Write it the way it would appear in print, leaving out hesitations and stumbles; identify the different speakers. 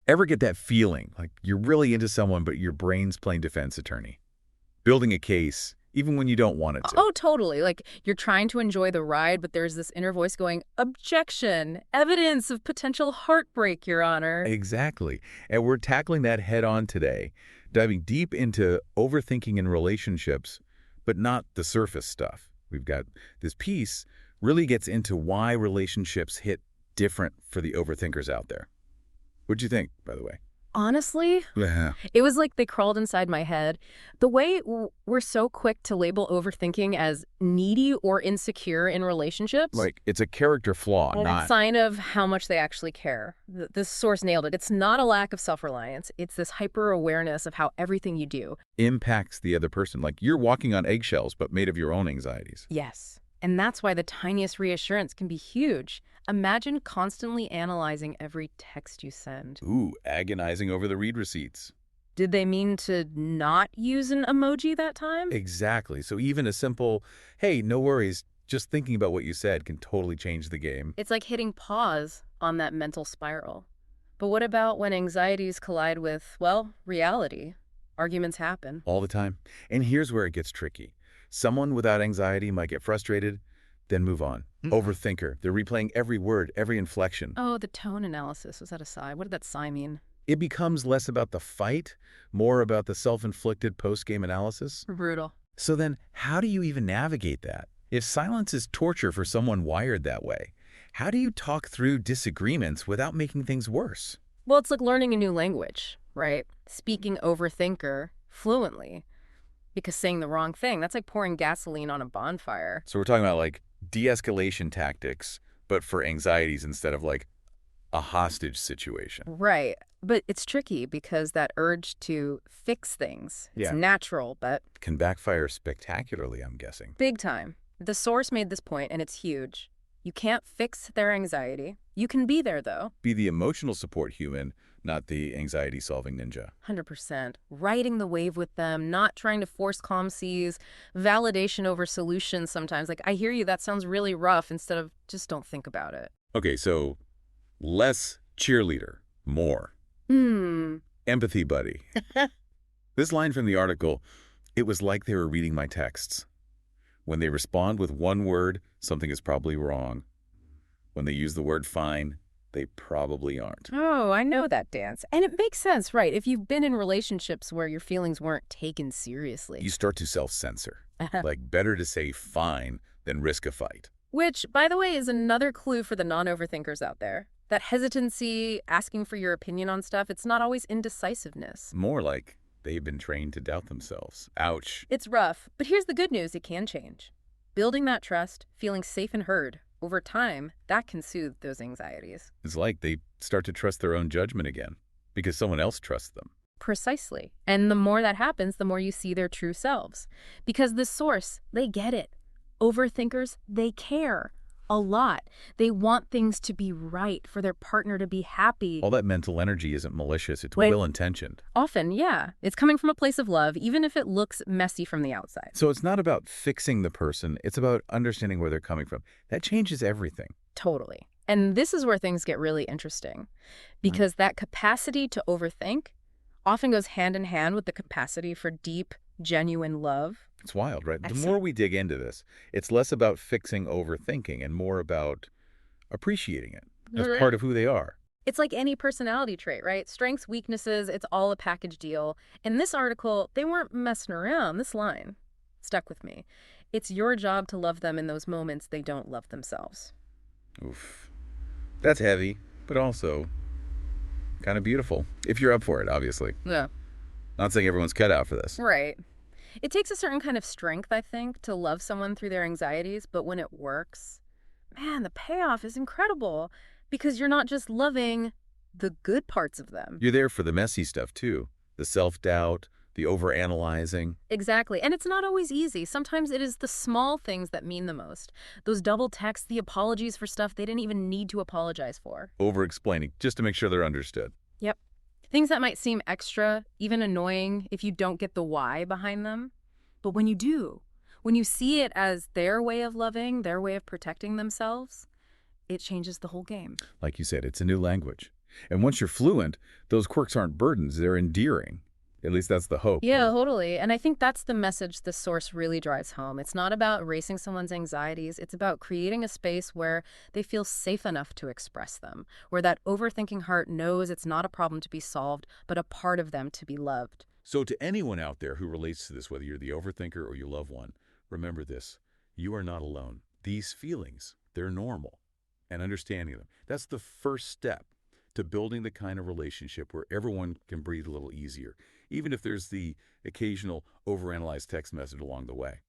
Speaker 1: Ever get that feeling like you're really into someone but your brain's playing defense attorney? Building a case, even when you don't want it to.
Speaker 2: Oh, totally. Like you're trying to enjoy the ride, but there's this inner voice going, objection, evidence of potential heartbreak, Your Honor.
Speaker 1: Exactly. And we're tackling that head on today, diving deep into overthinking in relationships, but not the surface stuff. We've got this piece really gets into why relationships hit different for the overthinkers out there. What'd you think, by the way?
Speaker 2: Honestly,
Speaker 1: Yeah.
Speaker 2: it was like they crawled inside my head. The way we're so quick to label overthinking as needy or insecure in relationships.
Speaker 1: Like, it's a character flaw,
Speaker 2: And
Speaker 1: not...
Speaker 2: a sign of how much they actually care. This source nailed it. It's not a lack of self-reliance. It's this hyper-awareness of how everything you do.
Speaker 1: impacts the other person. Like, you're walking on eggshells, but made of your own anxieties.
Speaker 2: Yes. And that's why the tiniest reassurance can be huge. Imagine constantly analyzing every text you send.
Speaker 1: Ooh, agonizing over the read receipts.
Speaker 2: Did they mean to not use an emoji that time?
Speaker 1: Exactly. So even a simple, hey, no worries, just thinking about what you said can totally change the game.
Speaker 2: It's like hitting pause on that mental spiral. But what about when anxieties collide with, well, reality? Arguments happen.
Speaker 1: All the time. And here's where it gets tricky. Someone without anxiety might get frustrated, then move on. Overthinker. They're replaying every word, every inflection.
Speaker 2: Oh, the tone analysis. Was that a sigh? What did that sigh mean?
Speaker 1: It becomes less about the fight, more about the self-inflicted post-game analysis.
Speaker 2: Brutal.
Speaker 1: So then, how do you even navigate that? If silence is torture for someone wired that way, how do you talk through disagreements without making things worse?
Speaker 2: Well, it's like learning a new language, right? Speaking overthinker fluently. Because saying the wrong thing, that's like pouring gasoline on a bonfire.
Speaker 1: So we're talking about like de-escalation tactics, but for anxieties instead of like a hostage situation.
Speaker 2: Right. But it's tricky because that urge to fix things, it's
Speaker 1: Yeah.
Speaker 2: natural, but
Speaker 1: Can backfire spectacularly, I'm guessing.
Speaker 2: big time. The source made this point, and it's huge. You can't fix their anxiety. You can be there, though.
Speaker 1: Be the emotional support human, not the anxiety-solving ninja.
Speaker 2: 100%. Riding the wave with them, not trying to force calm seas, validation over solutions sometimes. Like, I hear you, that sounds really rough, instead of just don't think about it.
Speaker 1: Okay, so less cheerleader, more empathy buddy. This line from the article, it was like they were reading my texts. When they respond with one word, something is probably wrong. When they use the word fine, they probably aren't.
Speaker 2: Oh, I know that dance. And it makes sense, right? If you've been in relationships where your feelings weren't taken seriously.
Speaker 1: You start to self-censor. Like, better to say fine than risk a fight.
Speaker 2: Which, by the way, is another clue for the non-overthinkers out there. That hesitancy, asking for your opinion on stuff, it's not always indecisiveness.
Speaker 1: More like they've been trained to doubt themselves. Ouch.
Speaker 2: It's rough, but here's the good news, it can change. Building that trust, feeling safe and heard, over time, that can soothe those anxieties.
Speaker 1: It's like they start to trust their own judgment again because someone else trusts them.
Speaker 2: Precisely. And the more that happens, the more you see their true selves. Because this source, they get it. Overthinkers, they care a lot. They want things to be right, for their partner to be happy.
Speaker 1: All that mental energy isn't malicious. It's
Speaker 2: Wait.
Speaker 1: well-intentioned.
Speaker 2: Often, yeah. It's coming from a place of love, even if it looks messy from the outside.
Speaker 1: So it's not about fixing the person. It's about understanding where they're coming from. That changes everything.
Speaker 2: Totally. And this is where things get really interesting. Because that capacity to overthink often goes hand in hand with the capacity for deep, genuine love.
Speaker 1: It's wild, right? The
Speaker 2: That's
Speaker 1: more we dig into this, it's less about fixing overthinking and more about appreciating it as part of who they are.
Speaker 2: It's like any personality trait, right? Strengths, weaknesses, it's all a package deal. In this article, they weren't messing around. This line stuck with me. It's your job to love them in those moments they don't love themselves.
Speaker 1: Oof. That's heavy, but also kind of beautiful. If you're up for it, obviously.
Speaker 2: Yeah.
Speaker 1: Not saying everyone's cut out for this.
Speaker 2: Right. It takes a certain kind of strength, I think, to love someone through their anxieties, but when it works, man, the payoff is incredible because you're not just loving the good parts of them.
Speaker 1: You're there for the messy stuff, too. The self-doubt, the overanalyzing.
Speaker 2: Exactly. And it's not always easy. Sometimes it is the small things that mean the most. Those double texts, the apologies for stuff they didn't even need to apologize for.
Speaker 1: Over-explaining, just to make sure they're understood.
Speaker 2: Yep. Things that might seem extra, even annoying, if you don't get the why behind them. But when you do, when you see it as their way of loving, their way of protecting themselves, it changes the whole game.
Speaker 1: Like you said, it's a new language. And once you're fluent, those quirks aren't burdens, they're endearing. At least that's the hope.
Speaker 2: Yeah, totally. And I think that's the message the source really drives home. It's not about erasing someone's anxieties. It's about creating a space where they feel safe enough to express them, where that overthinking heart knows it's not a problem to be solved, but a part of them to be loved.
Speaker 1: So to anyone out there who relates to this, whether you're the overthinker or you love one, remember this. You are not alone. These feelings, they're normal. And understanding them, that's the first step to building the kind of relationship where everyone can breathe a little easier, even if there's the occasional overanalyzed text message along the way.